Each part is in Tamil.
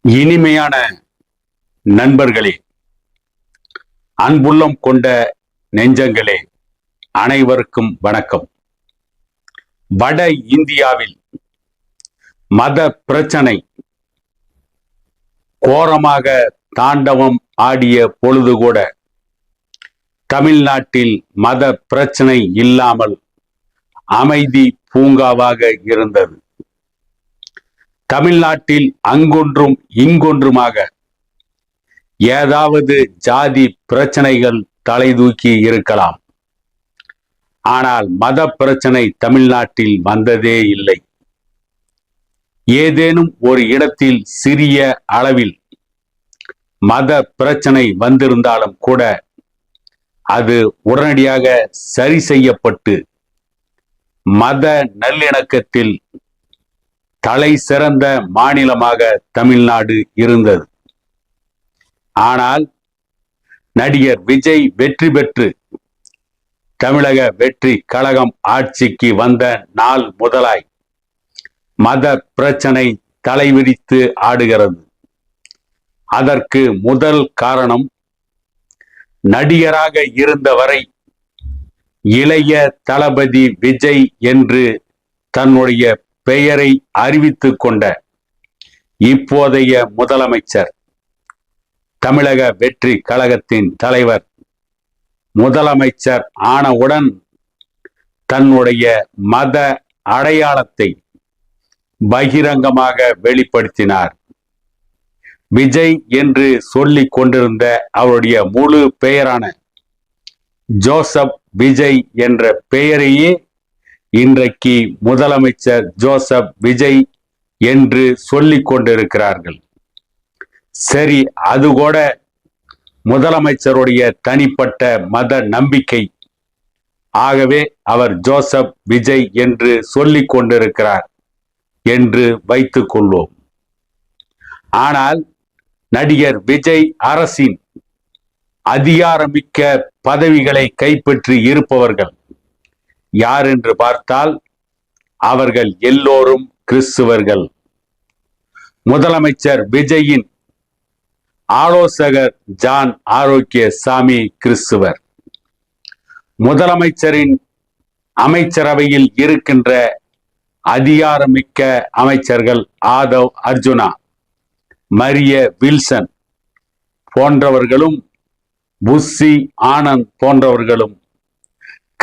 இனிமையான நண்பர்களே, அன்புள்ளம் கொண்ட நெஞ்சங்களே, அனைவருக்கும் வணக்கம். வட இந்தியாவில் மத பிரச்சனை கோரமாக தாண்டவம் ஆடிய பொழுது கூட தமிழ்நாட்டில் மத பிரச்சனை இல்லாமல் அமைதி பூங்காவாக இருந்தது. தமிழ்நாட்டில் அங்கொன்றும் இங்கொன்றுமாக ஏதாவது ஜாதி பிரச்சனைகள் தலை தூக்கி இருக்கலாம். ஆனால் மத பிரச்சனை தமிழ்நாட்டில் வந்ததே இல்லை. ஏதேனும் ஒரு இடத்தில் சிறிய அளவில் மத பிரச்சனை வந்திருந்தாலும் கூட அது உடனடியாக சரி செய்யப்பட்டு மத நல்லிணக்கத்தில் தலை சிறந்த மாநிலமாக தமிழ்நாடு இருந்தது. ஆனால் நடிகர் விஜய் வெற்றி பெற்று தமிழக வெற்றி கழகம் ஆட்சிக்கு வந்த நாள் முதலாய் மத பிரச்சனை தலைவிரித்து ஆடுகிறது. அதற்கு முதல் காரணம், நடிகராக இருந்தவரை இளைய தளபதி விஜய் என்று தன்னுடைய பெயரை அறிவித்துக் கொண்ட இப்போதைய முதலமைச்சர், தமிழக வெற்றி கழகத்தின் தலைவர், முதலமைச்சர் ஆனவுடன் தன்னுடைய மத அடையாளத்தை பகிரங்கமாக வெளிப்படுத்தினார். விஜய் என்று சொல்லிக் கொண்டிருந்த அவருடைய முழு பெயரான ஜோசப் விஜய் என்ற பெயரையே இன்றைக்கு முதலமைச்சர் ஜோசப் விஜய் என்று சொல்லிக் கொண்டிருக்கிறார்கள். சரி, அது கூட முதலமைச்சருடைய தனிப்பட்ட மத நம்பிக்கை. ஆகவே அவர் ஜோசப் விஜய் என்று சொல்லிக் கொண்டிருக்கிறார் என்று வைத்துக் கொள்வோம். ஆனால் நடிகர் விஜய் அரசின் அதிகாரமிக்க பதவிகளை கைப்பற்றி இருப்பவர்கள் யார் என்று பார்த்தால் அவர்கள் எல்லோரும் கிறிஸ்துவர்கள். முதலமைச்சர் விஜயின் ஆலோசகர் ஜான் ஆரோக்கியசாமி கிறிஸ்துவர். முதலமைச்சரின் அமைச்சரவையில் இருக்கின்ற அதிகாரமிக்க அமைச்சர்கள் ஆதவ் அர்ஜுனா, மரிய வில்சன் போன்றவர்களும் புஸ்ஸி ஆனந்த் போன்றவர்களும்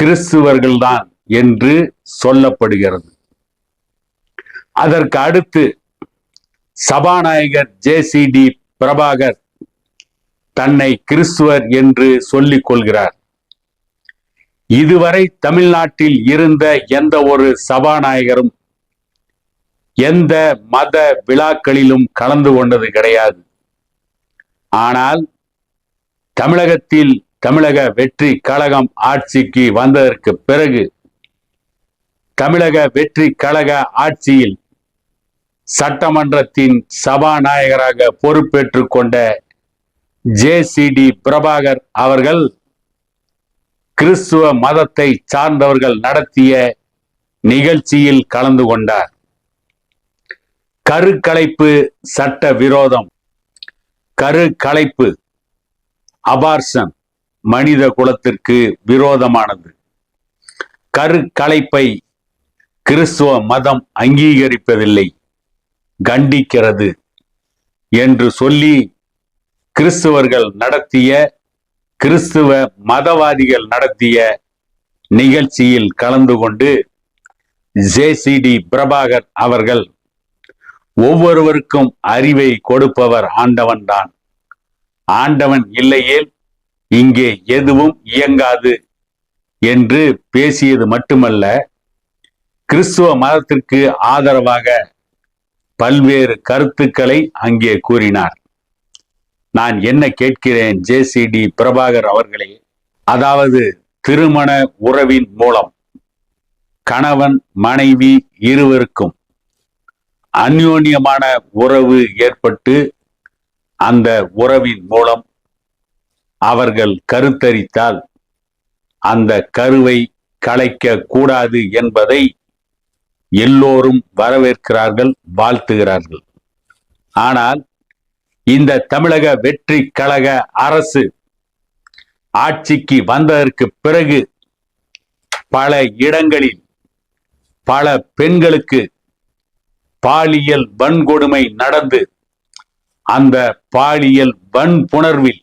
கிறிஸ்துவர்கள்தான் என்று சொல்லப்படுகிறது. அதற்கு அடுத்து சபாநாயகர் ஜேசிடி பிரபாகர் தன்னை கிறிஸ்துவர் என்று சொல்லிக் கொள்கிறார். இதுவரை தமிழ்நாட்டில் இருந்த எந்த ஒரு சபாநாயகரும் எந்த மத விழாக்களிலும் கலந்து கொண்டது கிடையாது. ஆனால் தமிழகத்தில் தமிழக வெற்றி கழகம் ஆட்சிக்கு வந்ததற்கு பிறகு தமிழக வெற்றி கழக ஆட்சியில் சட்டமன்றத்தின் சபாநாயகராக பொறுப்பேற்றுக் கொண்ட ஜேசிடி பிரபாகர் அவர்கள் கிறிஸ்துவ மதத்தை சார்ந்தவர்கள் நடத்திய நிகழ்ச்சியில் கலந்து கொண்டார். கருக்கலைப்பு சட்ட விரோதம். கருக்கலைப்பு, அபார்ஷன் மனித குலத்திற்கு விரோதமானது. கருக்கலைப்பை கிறிஸ்துவ மதம் அங்கீகரிப்பதில்லை, கண்டிக்கிறது என்று சொல்லி கிறிஸ்துவர்கள் நடத்திய, கிறிஸ்துவ மதவாதிகள் நடத்திய நிகழ்ச்சியில் கலந்து கொண்டு ஜேசிடி பிரபாகர் அவர்கள் ஒவ்வொருவருக்கும் அறிவை கொடுப்பவர் ஆண்டவன் தான், ஆண்டவன் இல்லையேல் இங்கே எதுவும் இயங்காது என்று பேசியது மட்டுமல்ல, கிறிஸ்துவ மதத்திற்கு ஆதரவாக பல்வேறு கருத்துக்களை அங்கே கூறினார். நான் என்ன கேட்கிறேன் ஜேசிடி பிரபாகர் அவர்களே, அதாவது திருமண உறவின் மூலம் கணவன் மனைவி இருவருக்கும் அந்யோன்யமான உறவு ஏற்பட்டு அந்த உறவின் மூலம் அவர்கள் கருத்தரித்தால் அந்த கருவை கலைக்க கூடாது என்பதை எல்லோரும் வரவேற்கிறார்கள், வாழ்த்துகிறார்கள். ஆனால் இந்த தமிழக வெற்றி கழக அரசு ஆட்சிக்கு வந்ததற்கு பிறகு பல இடங்களில் பல பெண்களுக்கு பாலியல் வன்கொடுமை நடந்து அந்த பாலியல் வன்புணர்வில்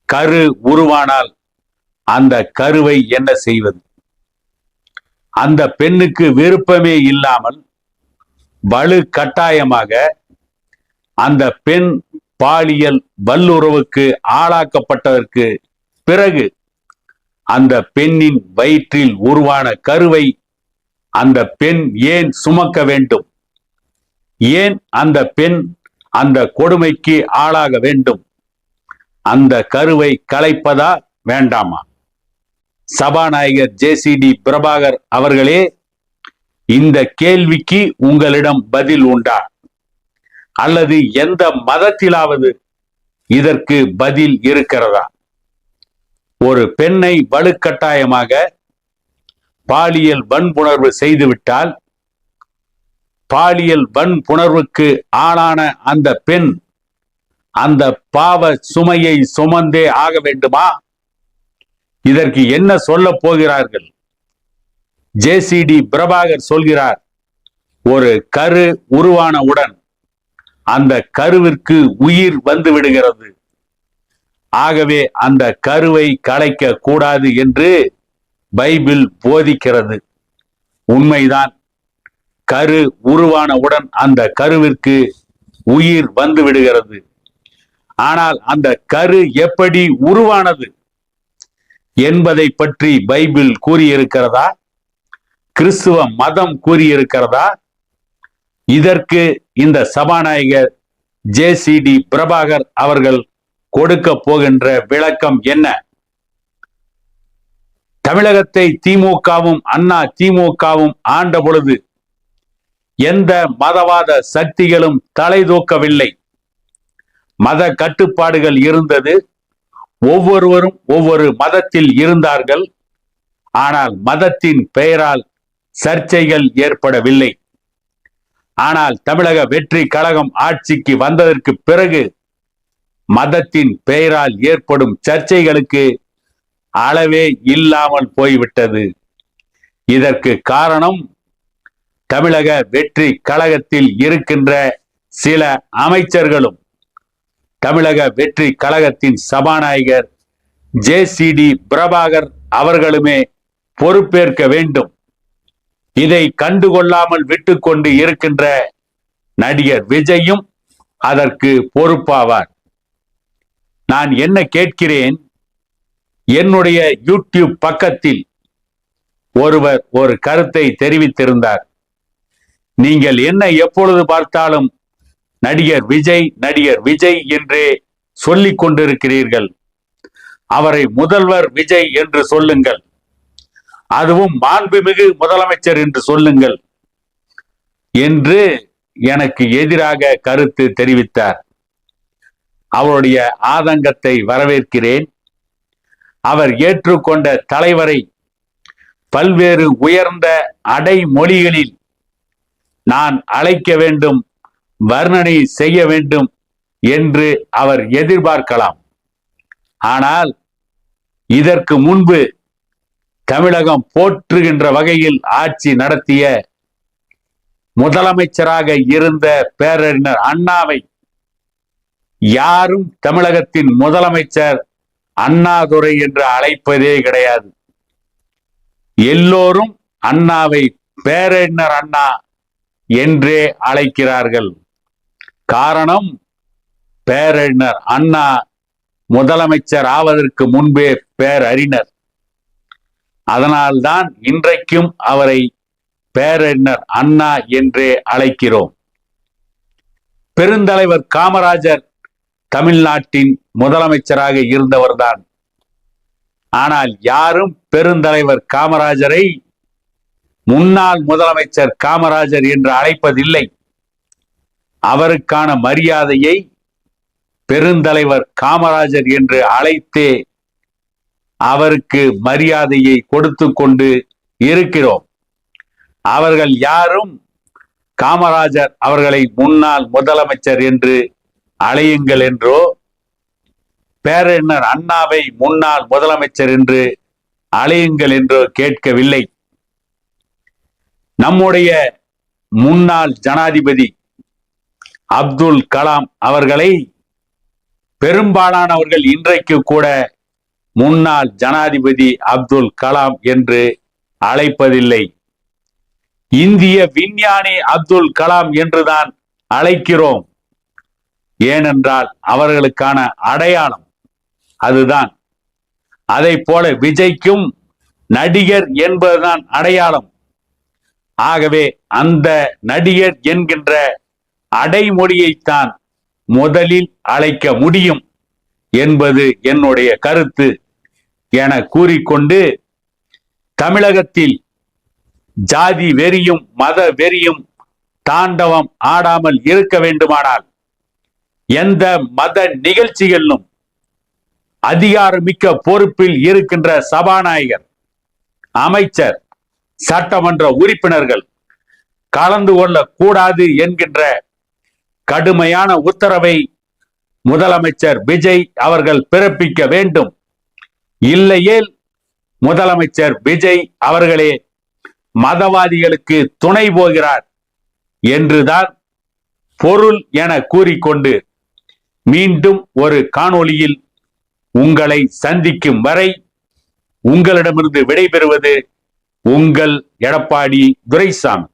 கரு உருவானால் அந்த கருவை என்ன செய்வது? அந்த பெண்ணுக்கு விருப்பமே இல்லாமல் வலு கட்டாயமாக அந்த பெண் பாலியல் வல்லுறவுக்கு ஆளாக்கப்பட்டதற்கு பிறகு அந்த பெண்ணின் வயிற்றில் உருவான கருவை அந்த பெண் ஏன் சுமக்க வேண்டும்? ஏன் அந்த பெண் அந்த கொடுமைக்கு ஆளாக வேண்டும்? அந்த கருவை கலைப்பதா வேண்டாமா? சபாநாயகர் ஜேசிடி பிரபாகர் அவர்களே, இந்த கேள்விக்கு உங்களிடம் பதில் உண்டா? அல்லது எந்த மதத்திலாவது இதற்கு பதில் இருக்கிறதா? ஒரு பெண்ணை வலுக்கட்டாயமாக பாலியல் வன்புணர்வு செய்துவிட்டால் பாலியல் வன்புணர்வுக்கு ஆளான அந்த பெண் அந்த பாவ சுமையை சுமந்தே ஆக வேண்டுமா? இதற்கு என்ன சொல்ல போகிறார்கள்? ஜேசிடி பிரபாகர் சொல்கிறார், ஒரு கரு உருவானவுடன் அந்த கருவிற்கு உயிர் வந்து விடுகிறது. ஆகவே அந்த கருவை கலைக்க கூடாது என்று பைபிள் போதிக்கிறது. உண்மைதான். கரு உருவானவுடன் அந்த கருவிற்கு உயிர் வந்து விடுகிறது. ஆனால் அந்த கரு எப்படி உருவானது என்பதை பற்றி பைபிள் கூறியிருக்கிறதா? கிறிஸ்துவ மதம் கூறியிருக்கிறதா? இதற்கு இந்த சபாநாயகர் ஜேசிடி பிரபாகர் அவர்கள் கொடுக்க போகின்ற விளக்கம் என்ன? தமிழகத்தை திமுகவும் அண்ணா திமுகவும் ஆண்ட பொழுது எந்த மதவாத சக்திகளும் தலை தூக்கவில்லை. மத கட்டுப்பாடுகள் இருந்தது. ஒவ்வொருவரும் ஒவ்வொரு மதத்தில் இருந்தார்கள். ஆனால் மதத்தின் பெயரால் சர்ச்சைகள் ஏற்படவில்லை. ஆனால் தமிழக வெற்றி கழகம் ஆட்சிக்கு வந்ததற்கு பிறகு மதத்தின் பெயரால் ஏற்படும் சர்ச்சைகளுக்கு அளவே இல்லாமல் போய்விட்டது. இதற்கு காரணம் தமிழக வெற்றி கழகத்தில் இருக்கின்ற சில அமைச்சர்களும் தமிழக வெற்றி கழகத்தின் சபாநாயகர் ஜேசிடி பிரபாகர் அவர்களுமே பொறுப்பேற்க வேண்டும். இதை கண்டுகொள்ளாமல் விட்டுக்கொண்டு இருக்கின்ற நடிகர் விஜயும் அதற்கு பொறுப்பாவார். நான் என்ன கேட்கிறேன், என்னுடைய யூடியூப் பக்கத்தில் ஒருவர் ஒரு கருத்தை தெரிவித்திருந்தார். நீங்கள் என்ன எப்பொழுது பார்த்தாலும் நடிகர் விஜய் என்றே சொல்லிக் கொண்டிருக்கிறீர்கள். அவரை முதல்வர் விஜய் என்று சொல்லுங்கள், அதுவும் மாண்புமிகு முதலமைச்சர் என்று சொல்லுங்கள் என்று எனக்கு எதிராக கருத்து தெரிவித்தார். அவருடைய ஆதங்கத்தை வரவேற்கிறேன். அவர் ஏற்றுக்கொண்ட தலைவரை பல்வேறு உயர்ந்த அடைமொழிகளில் நான் அழைக்க வேண்டும், வர்ணனை செய்ய வேண்டும் என்று அவர் எதிர்பார்க்கலாம். ஆனால் இதற்கு முன்பு தமிழகம் போற்றுகின்ற வகையில் ஆட்சி நடத்திய முதலமைச்சராக இருந்த பேரறிஞர் அண்ணாவை யாரும் தமிழகத்தின் முதலமைச்சர் அண்ணாதுரை என்று அழைப்பதே கிடையாது. எல்லோரும் அண்ணாவை பேரறிஞர் அண்ணா என்றே அழைக்கிறார்கள். காரணம், பேரறிஞர் அண்ணா முதலமைச்சர் ஆவதற்கு முன்பே பேரறிஞர். அதனால்தான் இன்றைக்கும் அவரை பேரறிஞர் அண்ணா என்றே அழைக்கிறோம். பெருந்தலைவர் காமராஜர் தமிழ்நாட்டின் முதலமைச்சராக இருந்தவர்தான். ஆனால் யாரும் பெருந்தலைவர் காமராஜரை முன்னாள் முதலமைச்சர் காமராஜர் என்று அழைப்பதில்லை. அவருக்கான மரியாதையை பெருந்தலைவர் காமராஜர் என்று அழைத்தே அவருக்கு மரியாதையை கொடுத்து கொண்டு இருக்கிறோம். அவர்கள் யாரும் காமராஜர் அவர்களை முன்னாள் முதலமைச்சர் என்று அழையுங்கள் என்றோ, பேரறிஞர் அண்ணாவை முன்னாள் முதலமைச்சர் என்று அழையுங்கள் என்றோ கேட்கவில்லை. நம்முடைய முன்னாள் ஜனாதிபதி அப்துல் கலாம் அவர்களை பெரும்பாலானவர்கள் இன்றைக்கு கூட முன்னாள் ஜனாதிபதி அப்துல் கலாம் என்று அழைப்பதில்லை. இந்திய விஞ்ஞானி அப்துல் கலாம் என்றுதான் அழைக்கிறோம். ஏனென்றால் அவர்களுக்கான அடையாளம் அதுதான். அதை போல விஜய்க்கும் நடிகர் என்பதுதான் அடையாளம். ஆகவே அந்த நடிகர் என்கின்ற அடைமொழியைத்தான் முதலில் அழைக்க முடியும் என்பது என்னுடைய கருத்து என கூறிக்கொண்டு, தமிழகத்தில் ஜாதி வெறியும் மத வெறியும் தாண்டவம் ஆடாமல் இருக்க வேண்டுமானால் எந்த மத நிகழ்ச்சிகளிலும் அதிகாரமிக்க பொறுப்பில் இருக்கின்ற சபாநாயகர், அமைச்சர், சட்டமன்ற உறுப்பினர்கள் கலந்து கொள்ளக்கூடாது என்கின்ற கடுமையான உத்தரவை முதலமைச்சர் விஜய் அவர்கள் பிறப்பிக்க வேண்டும். இல்லையேல் முதலமைச்சர் விஜய் அவர்களே மதவாதிகளுக்கு துணை போகிறார் என்றுதான் பொருள் என கூறிக்கொண்டு, மீண்டும் ஒரு காணொளியில் உங்களை சந்திக்கும் வரை உங்களிடமிருந்து விடைபெறுவது உங்கள் எடப்பாடி துரைசாமி.